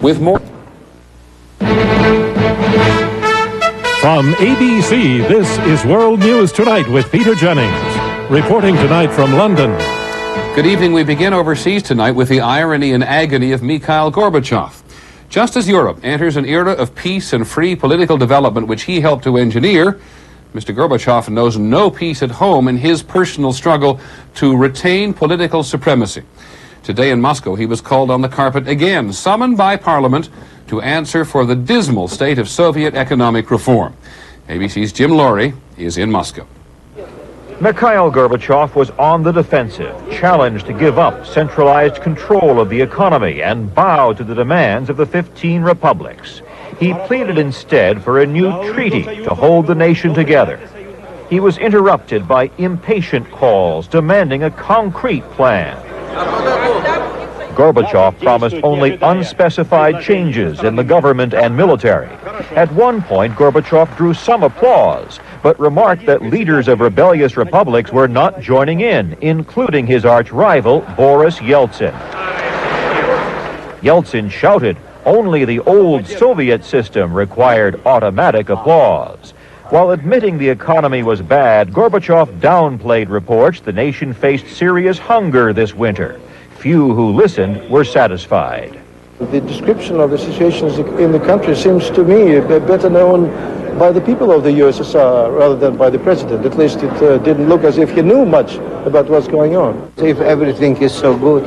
with more. From ABC, this is World News Tonight with Peter Jennings. Reporting tonight from London. Good evening. We begin overseas tonight with the irony and agony of Mikhail Gorbachev. Just as Europe enters an era of peace and free political development which he helped to engineer, Mr. Gorbachev knows no peace at home in his personal struggle to retain political supremacy. Today in Moscow, he was called on the carpet again, summoned by Parliament to answer for the dismal state of Soviet economic reform. ABC's Jim Laurie is in Moscow. Mikhail Gorbachev was on the defensive, challenged to give up centralized control of the economy and bow to the demands of the 15 republics. He pleaded instead for a new treaty to hold the nation together. He was interrupted by impatient calls demanding a concrete plan. Gorbachev promised only unspecified changes in the government and military. At one point, Gorbachev drew some applause, but remarked that leaders of rebellious republics were not joining in, including his arch-rival, Boris Yeltsin. Yeltsin shouted, only the old Soviet system required automatic applause. While admitting the economy was bad, Gorbachev downplayed reports the nation faced serious hunger this winter. Few who listened were satisfied. The description of the situation in the country seems to me better known by the people of the USSR rather than by the president. At least it didn't look as if he knew much about what's going on. If everything is so good,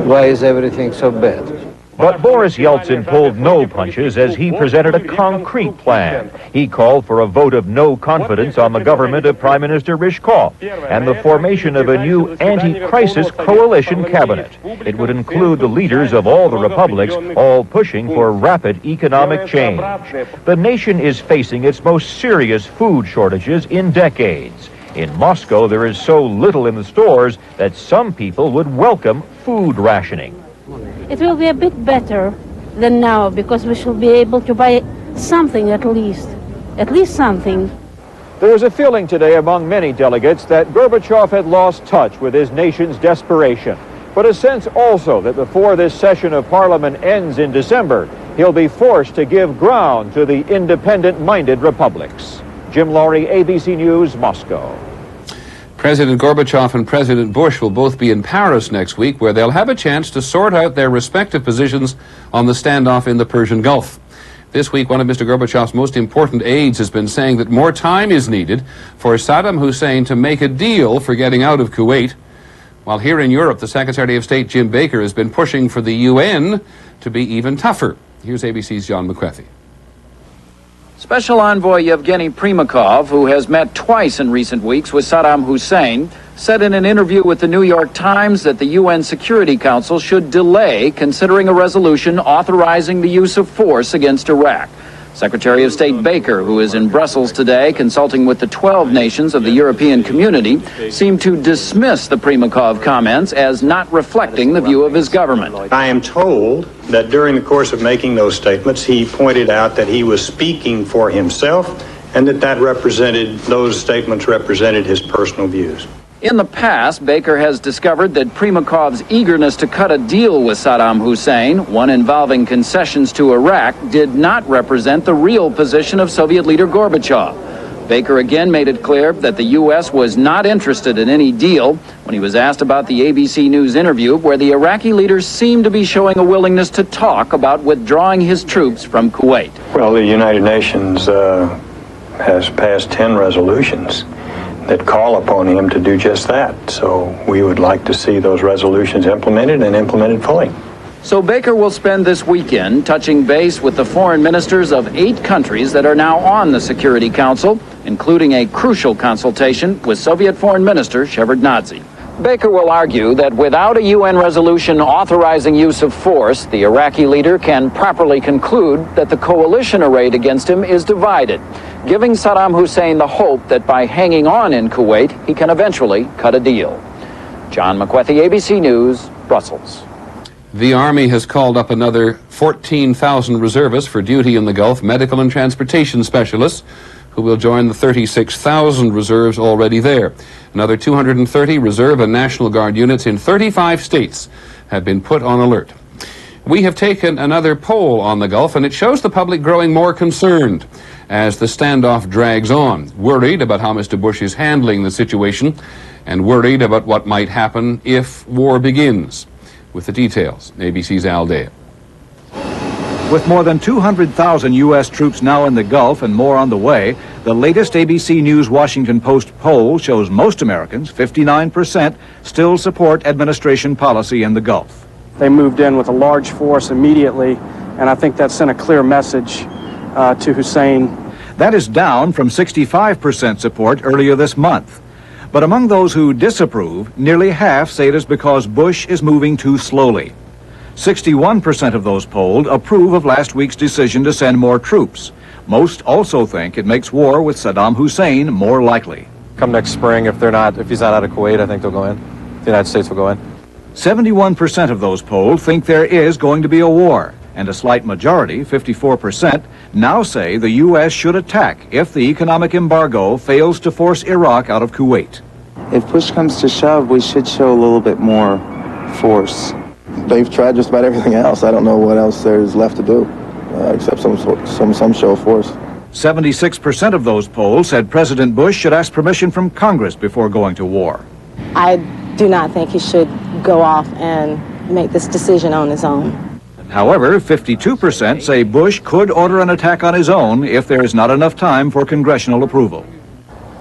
why is everything so bad? But Boris Yeltsin pulled no punches as he presented a concrete plan. He called for a vote of no confidence on the government of Prime Minister Ryzhkov and the formation of a new anti-crisis coalition cabinet. It would include the leaders of all the republics, all pushing for rapid economic change. The nation is facing its most serious food shortages in decades. In Moscow, there is so little in the stores that some people would welcome food rationing. It will be a bit better than now because we shall be able to buy something at least something. There is a feeling today among many delegates that Gorbachev had lost touch with his nation's desperation, but a sense also that before this session of Parliament ends in December, he'll be forced to give ground to the independent-minded republics. Jim Laurie, ABC News, Moscow. President Gorbachev and President Bush will both be in Paris next week, where they'll have a chance to sort out their respective positions on the standoff in the Persian Gulf. This week, one of Mr. Gorbachev's most important aides has been saying that more time is needed for Saddam Hussein to make a deal for getting out of Kuwait. While here in Europe, the Secretary of State Jim Baker has been pushing for the UN to be even tougher. Here's ABC's John McCarthy. Special Envoy Yevgeny Primakov, who has met twice in recent weeks with Saddam Hussein, said in an interview with the New York Times that the UN Security Council should delay considering a resolution authorizing the use of force against Iraq. Secretary of State Baker, who is in Brussels today consulting with the 12 nations of the European community, seemed to dismiss the Primakov comments as not reflecting the view of his government. I am told that during the course of making those statements, he pointed out that he was speaking for himself and that those statements represented his personal views. In the past, Baker has discovered that Primakov's eagerness to cut a deal with Saddam Hussein, one involving concessions to Iraq, did not represent the real position of Soviet leader Gorbachev. Baker again made it clear that the U.S. was not interested in any deal when he was asked about the ABC News interview where the Iraqi leader seemed to be showing a willingness to talk about withdrawing his troops from Kuwait. Well, the United Nations has passed 10 resolutions that call upon him to do just that. So we would like to see those resolutions implemented and implemented fully. So Baker will spend this weekend touching base with the foreign ministers of 8 countries that are now on the Security Council, including a crucial consultation with Soviet Foreign Minister Shevardnadze. Baker will argue that without a UN resolution authorizing use of force, the Iraqi leader can properly conclude that the coalition arrayed against him is divided, giving Saddam Hussein the hope that by hanging on in Kuwait, he can eventually cut a deal. John McCarthy, ABC News, Brussels. The Army has called up another 14,000 reservists for duty in the Gulf, medical and transportation specialists, who will join the 36,000 reserves already there. Another 230 Reserve and National Guard units in 35 states have been put on alert. We have taken another poll on the Gulf, and it shows the public growing more concerned as the standoff drags on, worried about how Mr. Bush is handling the situation, and worried about what might happen if war begins. With the details, ABC's Al Dale. With more than 200,000 U.S. troops now in the Gulf and more on the way, the latest ABC News Washington Post poll shows most Americans, 59%, still support administration policy in the Gulf. They moved in with a large force immediately, and I think that sent a clear message to Hussein. That is down from 65% support earlier this month. But among those who disapprove, nearly half say it is because Bush is moving too slowly. 61% of those polled approve of last week's decision to send more troops. Most also think it makes war with Saddam Hussein more likely. Come next spring, if he's not out of Kuwait, I think they'll go in. The United States will go in. 71% of those polled think there is going to be a war, and a slight majority, 54%, now say the U.S. should attack if the economic embargo fails to force Iraq out of Kuwait. If push comes to shove, we should show a little bit more force. They've tried just about everything else. I don't know what else there's left to do, except some show of force. 76% of those polled said President Bush should ask permission from Congress before going to war. I do not think he should go off and make this decision on his own. However, 52% say Bush could order an attack on his own if there is not enough time for congressional approval.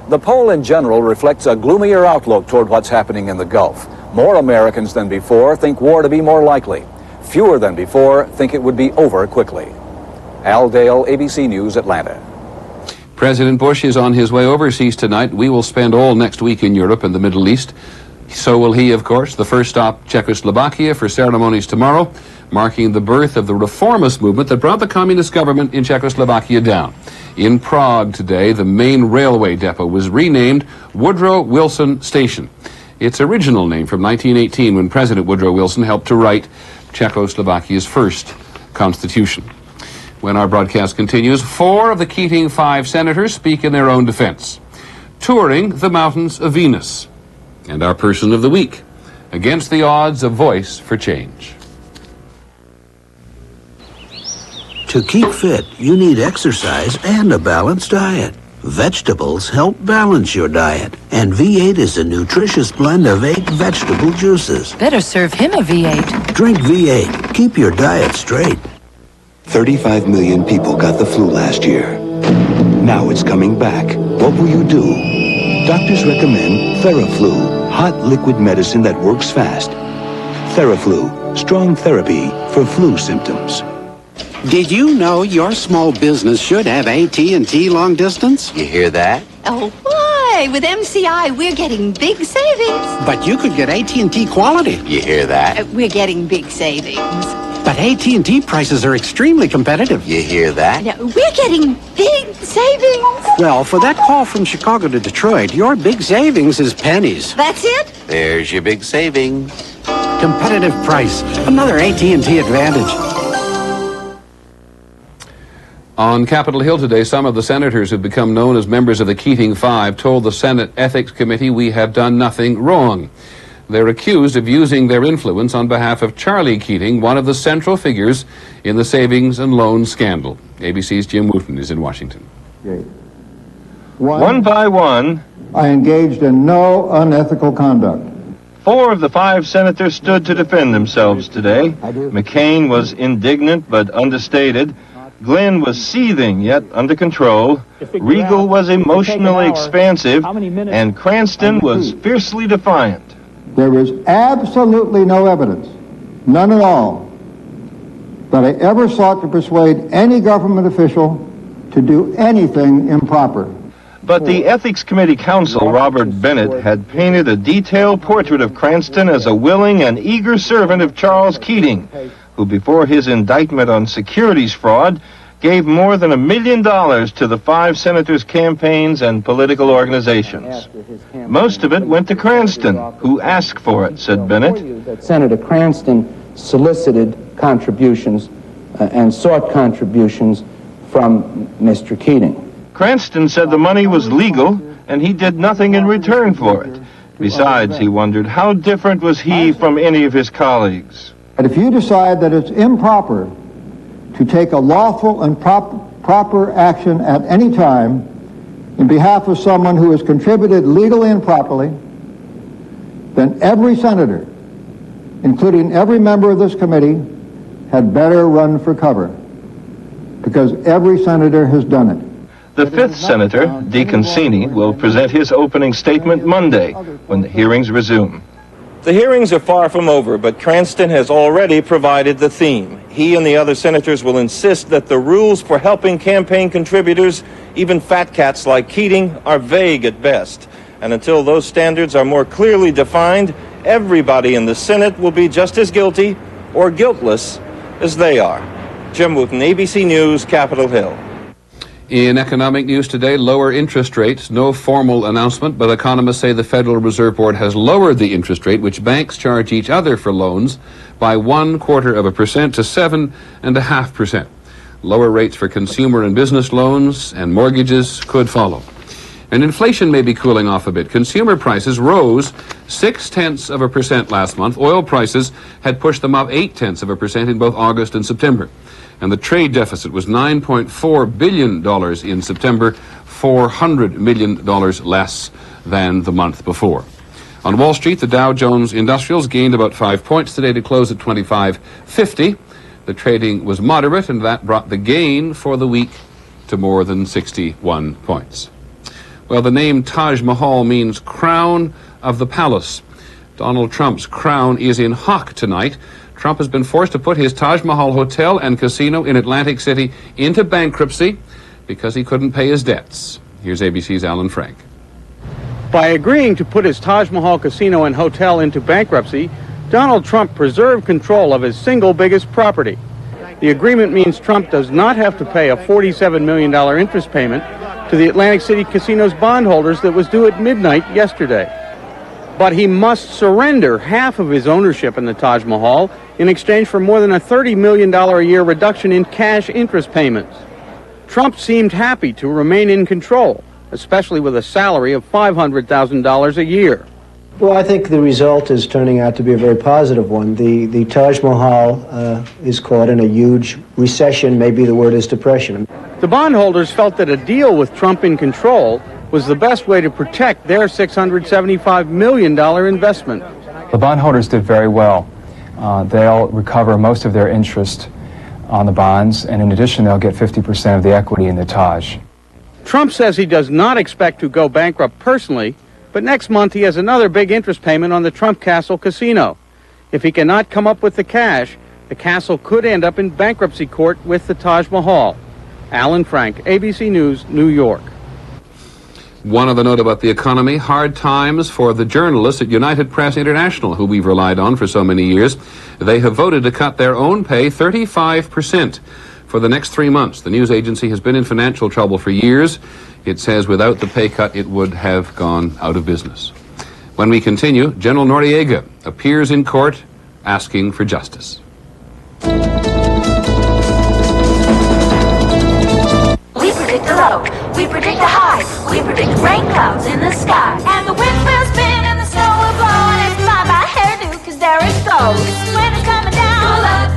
The poll in general reflects a gloomier outlook toward what's happening in the Gulf. More Americans than before think war to be more likely. Fewer than before think it would be over quickly. Al Dale, ABC News, Atlanta. President Bush is on his way overseas tonight. We will spend all next week in Europe and the Middle East. So will he, of course. The first stop, Czechoslovakia, for ceremonies tomorrow, marking the birth of the reformist movement that brought the communist government in Czechoslovakia down. In Prague today, the main railway depot was renamed Woodrow Wilson Station. Its original name from 1918, when President Woodrow Wilson helped to write Czechoslovakia's first constitution. When our broadcast continues, 4 of the Keating 5 senators speak in their own defense, touring the mountains of Venus. And our person of the week, against the odds, a voice for change. To keep fit, you need exercise and a balanced diet. Vegetables help balance your diet, and V8 is a nutritious blend of 8 vegetable juices. Better serve him a V8. Drink V8. Keep your diet straight. 35 million people got the flu last year. Now it's coming back. What will you do? Doctors recommend Theraflu, hot liquid medicine that works fast. Theraflu, strong therapy for flu symptoms. Did you know your small business should have AT&T long distance? You hear that? Oh, boy! With MCI, we're getting big savings. But you could get AT&T quality. You hear that? We're getting big savings. But AT&T prices are extremely competitive. You hear that? No, we're getting big savings. Well, for that call from Chicago to Detroit, your big savings is pennies. That's it? There's your big savings. Competitive price. Another AT&T advantage. On Capitol Hill today, some of the senators who've become known as members of the Keating 5 told the Senate Ethics Committee we have done nothing wrong. They're accused of using their influence on behalf of Charlie Keating, one of the central figures in the savings and loan scandal. ABC's Jim Wooten is in Washington. One by one, I engaged in no unethical conduct. 4 of the 5 senators stood to defend themselves today. McCain was indignant but understated. Glenn was seething yet under control. Regal was emotionally expansive. And Cranston was fiercely defiant. There is absolutely no evidence, none at all, that I ever sought to persuade any government official to do anything improper. But the Ethics Committee counsel, Robert Bennett, had painted a detailed portrait of Cranston as a willing and eager servant of Charles Keating, who before his indictment on securities fraud gave more than $1 million to the 5 senators' campaigns and political organizations. Most of it went to Cranston, who asked for it, said Bennett. Senator Cranston solicited contributions and sought contributions from Mr. Keating. Cranston said the money was legal and he did nothing in return for it. Besides, he wondered, how different was he from any of his colleagues? And if you decide that it's improper to take a lawful and proper action at any time in behalf of someone who has contributed legally and properly, then every senator, including every member of this committee, had better run for cover, because every senator has done it. The fifth senator, DeConcini, will present his opening statement Monday when the hearings resume. The hearings are far from over, but Cranston has already provided the theme. He and the other senators will insist that the rules for helping campaign contributors, even fat cats like Keating, are vague at best. And until those standards are more clearly defined, everybody in the Senate will be just as guilty or guiltless as they are. Jim Wooten, ABC News, Capitol Hill. In economic news today, lower interest rates. No formal announcement, but economists say the Federal Reserve Board has lowered the interest rate, which banks charge each other for loans, by 0.25% to 7.5%. Lower rates for consumer and business loans and mortgages could follow. And inflation may be cooling off a bit. Consumer prices rose 0.6% last month. Oil prices had pushed them up 0.8% in both August and September. And the trade deficit was $9.4 billion in September, $400 million less than the month before. On Wall Street, the Dow Jones Industrials gained about 5 points today to close at 2550. The trading was moderate, and that brought the gain for the week to more than 61 points. Well, the name Taj Mahal means crown of the palace. Donald Trump's crown is in hock tonight. Trump has been forced to put his Taj Mahal Hotel and Casino in Atlantic City into bankruptcy because he couldn't pay his debts. Here's ABC's Alan Frank. By agreeing to put his Taj Mahal Casino and Hotel into bankruptcy, Donald Trump preserved control of his single biggest property. The agreement means Trump does not have to pay a $47 million interest payment to the Atlantic City Casino's bondholders that was due at midnight yesterday. But he must surrender half of his ownership in the Taj Mahal in exchange for more than a $30 million a year reduction in cash interest payments. Trump seemed happy to remain in control, especially with a salary of $500,000 a year. Well, I think the result is turning out to be a very positive one. The Taj Mahal is caught in a huge recession. Maybe the word is depression. The bondholders felt that a deal with Trump in control was the best way to protect their $675 million investment. The bondholders did very well. They'll recover most of their interest on the bonds, and in addition, they'll get 50% of the equity in the Taj. Trump says he does not expect to go bankrupt personally, but next month he has another big interest payment on the Trump Castle Casino. If he cannot come up with the cash, the castle could end up in bankruptcy court with the Taj Mahal. Alan Frank, ABC News, New York. One other note about the economy, hard times for the journalists at United Press International, who we've relied on for so many years. They have voted to cut their own pay 35% for the next 3 months. The news agency has been in financial trouble for years. It says without the pay cut, it would have gone out of business. When we continue, General Noriega appears in court asking for justice. We predict a low, we predict a high, we predict rain clouds in the sky. And the wind will spin and the snow will blow, and it's my hairdo, cause there it goes. When it's coming down, pull up.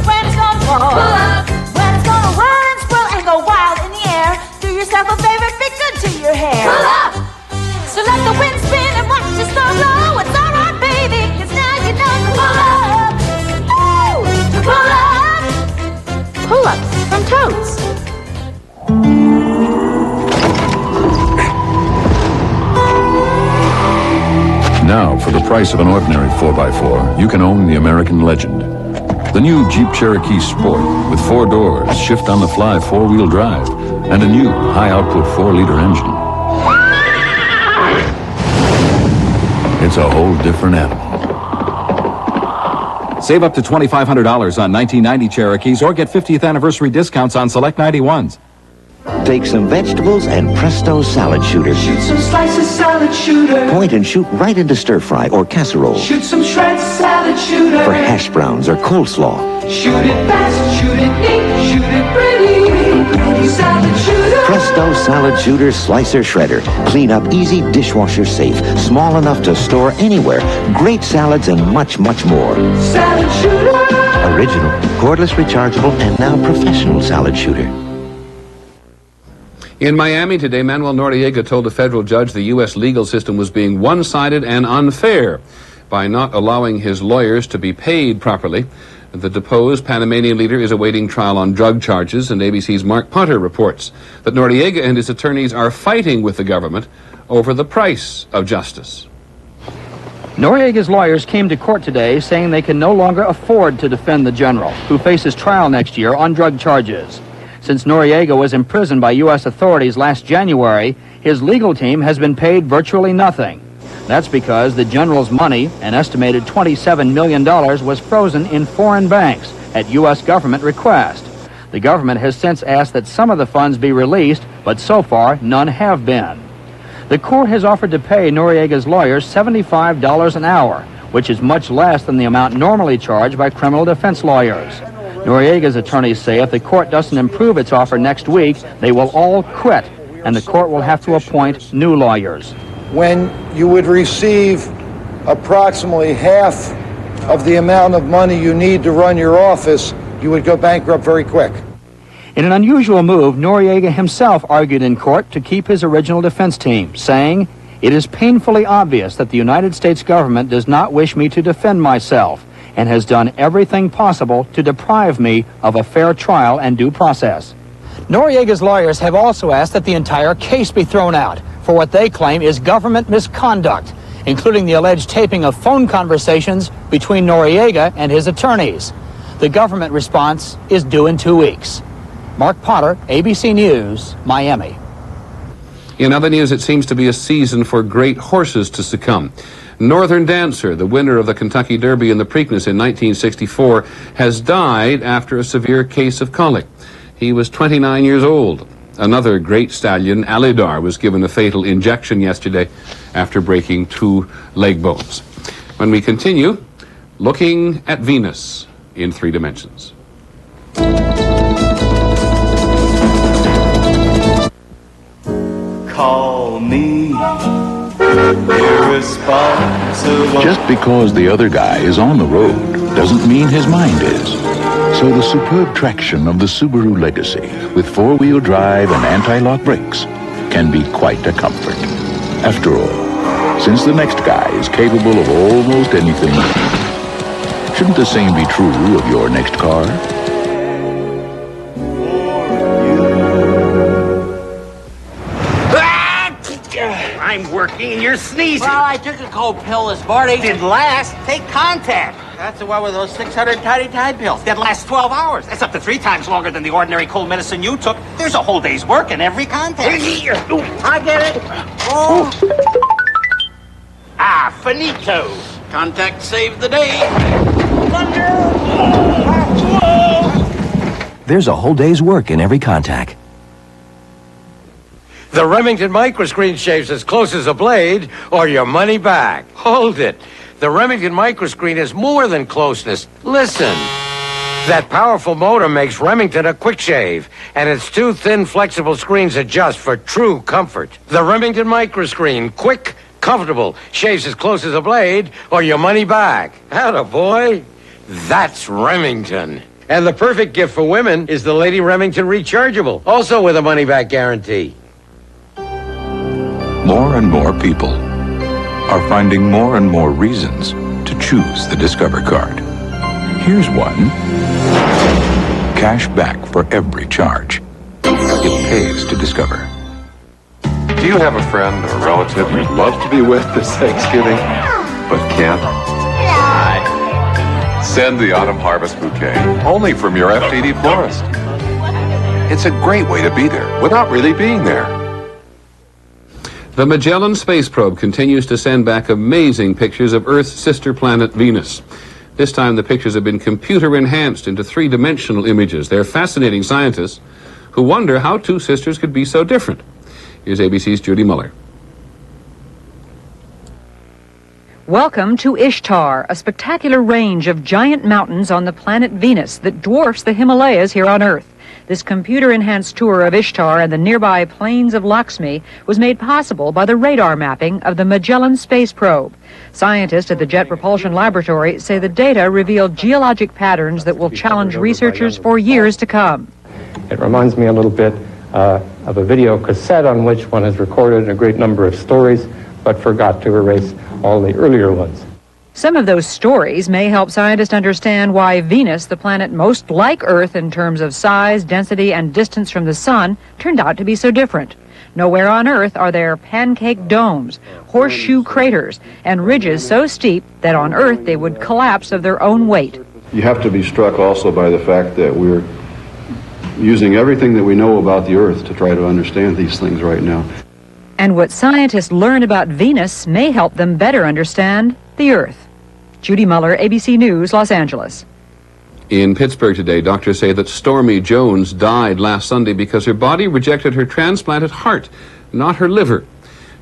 When it's gonna fall, pull up. When it's gonna run, swirl, and go wild in the air, do yourself a favor, be good to your hair. Pull up. So let the wind spin and watch the snow blow. It's alright, baby, cause now you know to pull up. Woo! To pull up. Pull-ups from Totes. Now, for the price of an ordinary 4x4, you can own the American legend. The new Jeep Cherokee Sport with 4 doors, shift-on-the-fly 4-wheel drive, and a new high-output 4-liter engine. It's a whole different animal. Save up to $2,500 on 1990 Cherokees or get 50th anniversary discounts on select 91s. Take some vegetables and presto salad shooter. Shoot some slices salad shooter. Point and shoot right into stir fry or casserole. Shoot some shreds salad shooter. For hash browns or coleslaw. Shoot it fast, shoot it neat, shoot it pretty. salad shooter. Presto Salad Shooter Slicer Shredder. Clean up easy, dishwasher safe. Small enough to store anywhere. Great salads and much, much more. Salad shooter. Original, cordless, rechargeable, and now professional salad shooter. In Miami today, Manuel Noriega told a federal judge the U.S. legal system was being one-sided and unfair by not allowing his lawyers to be paid properly. The deposed Panamanian leader is awaiting trial on drug charges, and ABC's Mark Potter reports that Noriega and his attorneys are fighting with the government over the price of justice. Noriega's lawyers came to court today saying they can no longer afford to defend the general, who faces trial next year on drug charges. Since Noriega was imprisoned by U.S. authorities last January, his legal team has been paid virtually nothing. That's because the general's money, an estimated $27 million, was frozen in foreign banks at U.S. government request. The government has since asked that some of the funds be released, but so far none have been. The court has offered to pay Noriega's lawyers $75 an hour, which is much less than the amount normally charged by criminal defense lawyers. Noriega's attorneys say if the court doesn't improve its offer next week, they will all quit, and the court will have to appoint new lawyers. When you would receive approximately half of the amount of money you need to run your office, you would go bankrupt very quick. In an unusual move, Noriega himself argued in court to keep his original defense team, saying, "It is painfully obvious that the United States government does not wish me to defend myself and has done everything possible to deprive me of a fair trial and due process." Noriega's lawyers have also asked that the entire case be thrown out for what they claim is government misconduct, including the alleged taping of phone conversations between Noriega and his attorneys. The government response is due in 2 weeks. Mark Potter, ABC News, Miami. In other news, it seems to be a season for great horses to succumb. Northern Dancer, the winner of the Kentucky Derby and the Preakness in 1964, has died after a severe case of colic. He was 29 years old. Another great stallion, Alidar, was given a fatal injection yesterday after breaking 2 leg bones. When we continue, looking at Venus in 3 dimensions. Call me irresponsible. Just because the other guy is on the road doesn't mean his mind is. So the superb traction of the Subaru Legacy with 4-wheel drive and anti-lock brakes can be quite a comfort. After all, since the next guy is capable of almost anything, shouldn't the same be true of your next car? I'm working and you're sneezing. Well, I took a cold pill this morning. Didn't last. Take Contact. That's the one with those 600 Tiny Tide pills. That lasts 12 hours. That's up to 3 times longer than the ordinary cold medicine you took. There's a whole day's work in every Contact. I get it. Oh. Finito. Contact saved the day. There's a whole day's work in every Contact. The Remington microscreen shaves as close as a blade, or your money back. Hold it. The Remington microscreen is more than closeness. Listen. That powerful motor makes Remington a quick shave, and its 2 thin, flexible screens adjust for true comfort. The Remington microscreen, quick, comfortable, shaves as close as a blade, or your money back. Attaboy. That's Remington. And the perfect gift for women is the Lady Remington Rechargeable, also with a money-back guarantee. More and more people are finding more and more reasons to choose the Discover card. Here's one. Cash back for every charge. It pays to Discover. Do you have a friend or relative you'd love to be with this Thanksgiving, but can't? Send the Autumn Harvest Bouquet, only from your FTD florist. It's a great way to be there without really being there. The Magellan space probe continues to send back amazing pictures of Earth's sister planet Venus. This time the pictures have been computer-enhanced into 3-dimensional images. They're fascinating scientists who wonder how 2 sisters could be so different. Here's ABC's Judy Muller. Welcome to Ishtar, a spectacular range of giant mountains on the planet Venus that dwarfs the Himalayas here on Earth. This computer-enhanced tour of Ishtar and the nearby plains of Lakshmi was made possible by the radar mapping of the Magellan space probe. Scientists at the Jet Propulsion Laboratory say the data revealed geologic patterns that will challenge researchers for years to come. It reminds me a little bit of a video cassette on which one has recorded a great number of stories, but forgot to erase all the earlier ones. Some of those stories may help scientists understand why Venus, the planet most like Earth in terms of size, density, and distance from the sun, turned out to be so different. Nowhere on Earth are there pancake domes, horseshoe craters, and ridges so steep that on Earth they would collapse of their own weight. You have to be struck also by the fact that we're using everything that we know about the Earth to try to understand these things right now. And what scientists learn about Venus may help them better understand the Earth. Judy Muller, ABC News, Los Angeles. In Pittsburgh today, doctors say that Stormy Jones died last Sunday because her body rejected her transplanted heart, not her liver.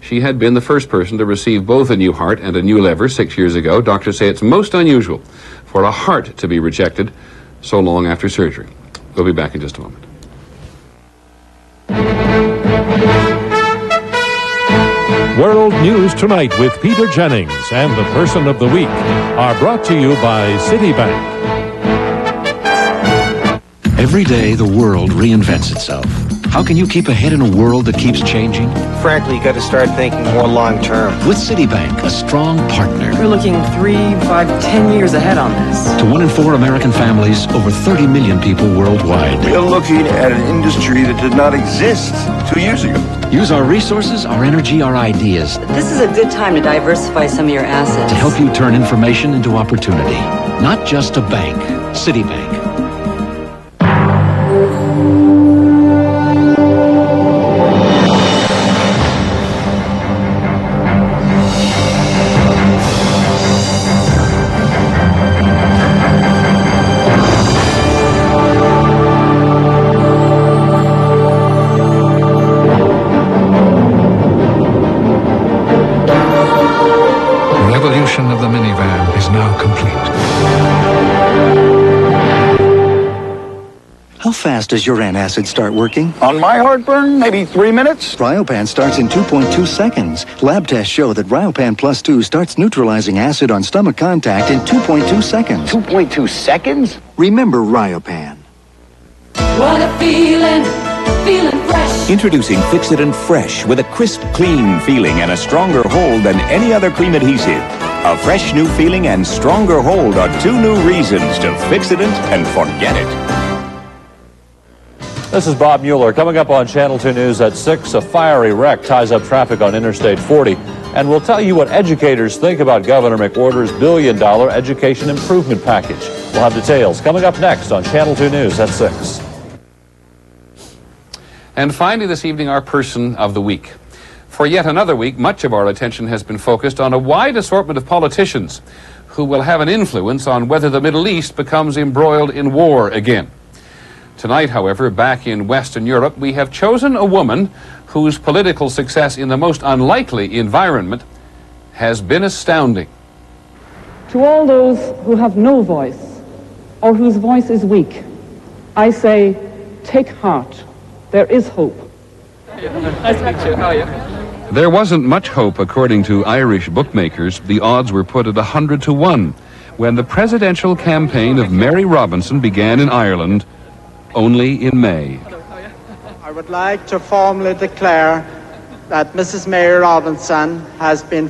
She had been the first person to receive both a new heart and a new liver 6 years ago. Doctors say it's most unusual for a heart to be rejected so long after surgery. We'll be back in just a moment. World News Tonight with Peter Jennings and the Person of the Week are brought to you by Citibank. Every day, the world reinvents itself. How can you keep ahead in a world that keeps changing? Frankly, you got to start thinking more long term. With Citibank, a strong partner. We're looking 3, 5, 10 years ahead on this. To 1 in 4 American families, over 30 million people worldwide. We are looking at an industry that did not exist 2 years ago. Use our resources, our energy, our ideas. This is a good time to diversify some of your assets. To help you turn information into opportunity. Not just a bank, Citibank. Of the minivan is now complete. How fast does your antacid start working? On my heartburn, maybe 3 minutes. Ryopan starts in 2.2 seconds. Lab tests show that Ryopan Plus 2 starts neutralizing acid on stomach contact in 2.2 seconds. 2.2 seconds? Remember Ryopan. What a feeling, feeling fresh. Introducing Fix-It-Int Fresh with a crisp, clean feeling and a stronger hold than any other cream adhesive. A fresh new feeling and stronger hold are 2 new reasons to Fix-It-Int and forget it. This is Bob Mueller. Coming up on Channel 2 News at 6, a fiery wreck ties up traffic on Interstate 40. And we'll tell you what educators think about Governor McWhorter's billion-dollar education improvement package. We'll have details coming up next on Channel 2 News at 6. And finally this evening, our Person of the Week. For yet another week, much of our attention has been focused on a wide assortment of politicians who will have an influence on whether the Middle East becomes embroiled in war again. Tonight, however, back in Western Europe, we have chosen a woman whose political success in the most unlikely environment has been astounding. To all those who have no voice or whose voice is weak, I say, take heart. There is hope. Nice to meet you. How are you? There wasn't much hope, according to Irish bookmakers. The odds were put at 100 to 1 when the presidential campaign of Mary Robinson began in Ireland only in May. I would like to formally declare that Mrs. Mary Robinson has been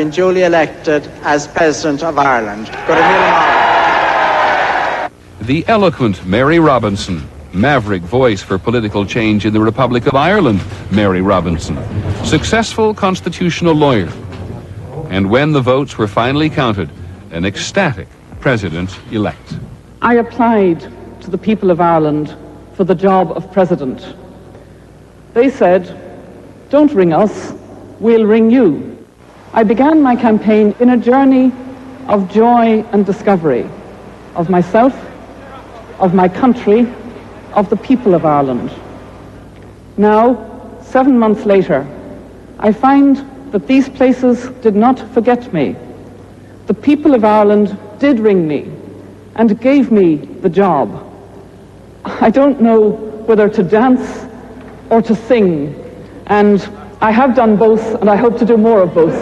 duly elected as President of Ireland. The eloquent Mary Robinson, maverick voice for political change in the Republic of Ireland, Mary Robinson, successful constitutional lawyer. And when the votes were finally counted, an ecstatic president-elect. I applied to the people of Ireland for the job of president. They said, don't ring us, we'll ring you. I began my campaign in a journey of joy and discovery, of myself, of my country, of the people of Ireland. Now, 7 months later, I find that these places did not forget me. The people of Ireland did ring me and gave me the job. I don't know whether to dance or to sing, and I have done both, and I hope to do more of both.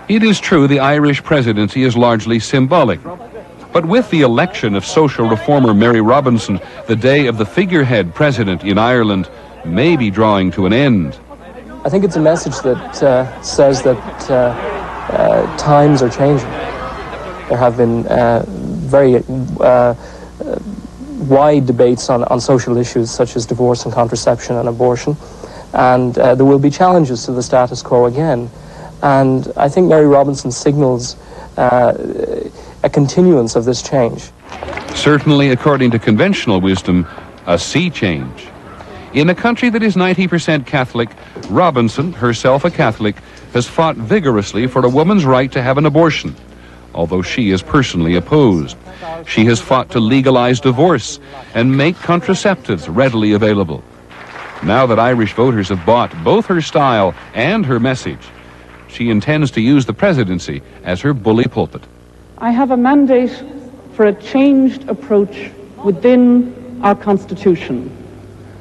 It is true the Irish presidency is largely symbolic. But with the election of social reformer Mary Robinson, the day of the figurehead president in Ireland may be drawing to an end. I think it's a message that says that times are changing. There have been very wide debates on social issues such as divorce and contraception and abortion, and there will be challenges to the status quo again. And I think Mary Robinson signals a continuance of this change. Certainly, according to conventional wisdom, a sea change. In a country that is 90% Catholic, Robinson, herself a Catholic, has fought vigorously for a woman's right to have an abortion, although she is personally opposed. She has fought to legalize divorce and make contraceptives readily available. Now that Irish voters have bought both her style and her message, she intends to use the presidency as her bully pulpit. I have a mandate for a changed approach within our Constitution.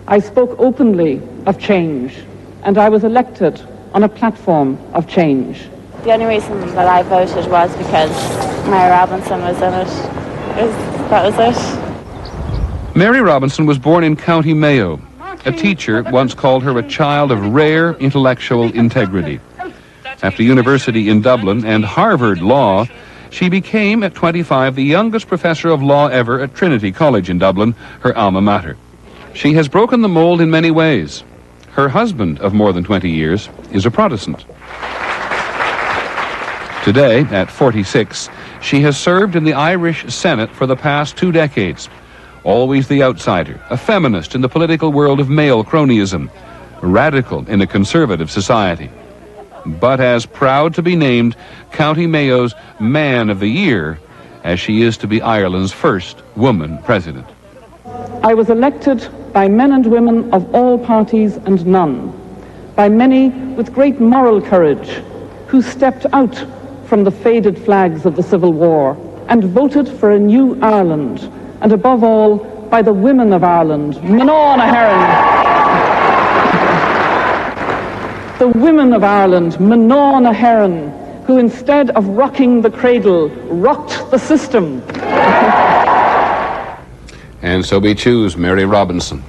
I spoke openly of change, and I was elected on a platform of change. The only reason that I voted was because Mary Robinson was in it. That was it. Mary Robinson was born in County Mayo. A teacher once called her a child of rare intellectual integrity. After university in Dublin and Harvard Law, she became, at 25, the youngest professor of law ever at Trinity College in Dublin, her alma mater. She has broken the mold in many ways. Her husband of more than 20 years is a Protestant. Today, at 46, she has served in the Irish Senate for the past 2 decades. Always the outsider, a feminist in the political world of male cronyism, a radical in a conservative society. But as proud to be named County Mayo's Man of the Year as she is to be Ireland's first woman president. I was elected by men and women of all parties and none, by many with great moral courage, who stepped out from the faded flags of the Civil War and voted for a new Ireland, and above all, by the women of Ireland, Mná na hÉireann. The women of Ireland, Mná na hÉireann, who instead of rocking the cradle, rocked the system. And so we choose Mary Robinson.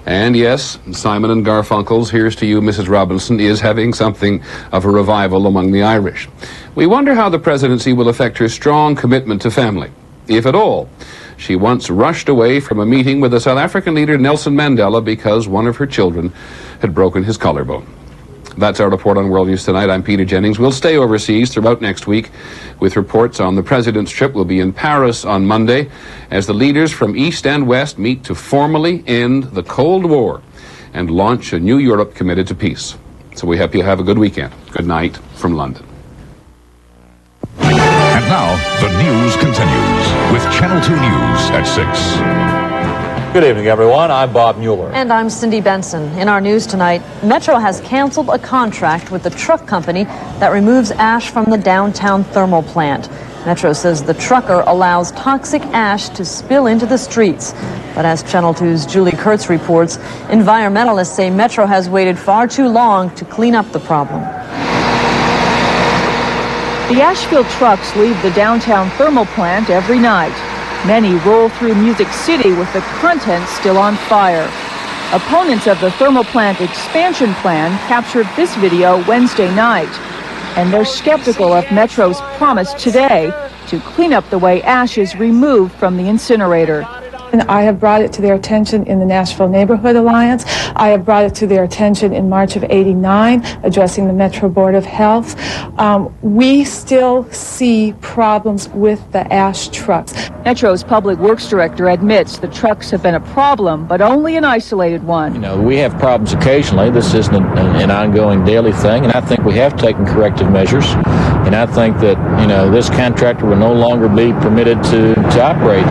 And yes, Simon and Garfunkel's Here's to You, Mrs. Robinson is having something of a revival among the Irish. We wonder how the presidency will affect her strong commitment to family, if at all. She once rushed away from a meeting with the South African leader Nelson Mandela because one of her children had broken his collarbone. That's our report on World News Tonight. I'm Peter Jennings. We'll stay overseas throughout next week with reports on the president's trip. We'll be in Paris on Monday as the leaders from East and West meet to formally end the Cold War and launch a new Europe committed to peace. So we hope you have a good weekend. Good night from London. And now, the news continues with Channel 2 News at 6. Good evening, everyone. I'm Bob Mueller. And I'm Cindy Benson. In our news tonight, Metro has canceled a contract with the truck company that removes ash from the downtown thermal plant. Metro says the trucker allows toxic ash to spill into the streets. But as Channel 2's Julie Kurtz reports, environmentalists say Metro has waited far too long to clean up the problem. The ash-filled trucks leave the downtown thermal plant every night. Many roll through Music City with the contents still on fire. Opponents of the thermal plant expansion plan captured this video Wednesday night, and they're skeptical of Metro's promise today to clean up the way ash is removed from the incinerator. And I have brought it to their attention in the Nashville Neighborhood Alliance. I have brought it to their attention in March of '89, addressing the Metro Board of Health. We still see problems with the ash trucks. Metro's public works director admits the trucks have been a problem, but only an isolated one. You know, we have problems occasionally. This isn't an ongoing daily thing, and I think we have taken corrective measures. And I think that, you know, this contractor will no longer be permitted to operate.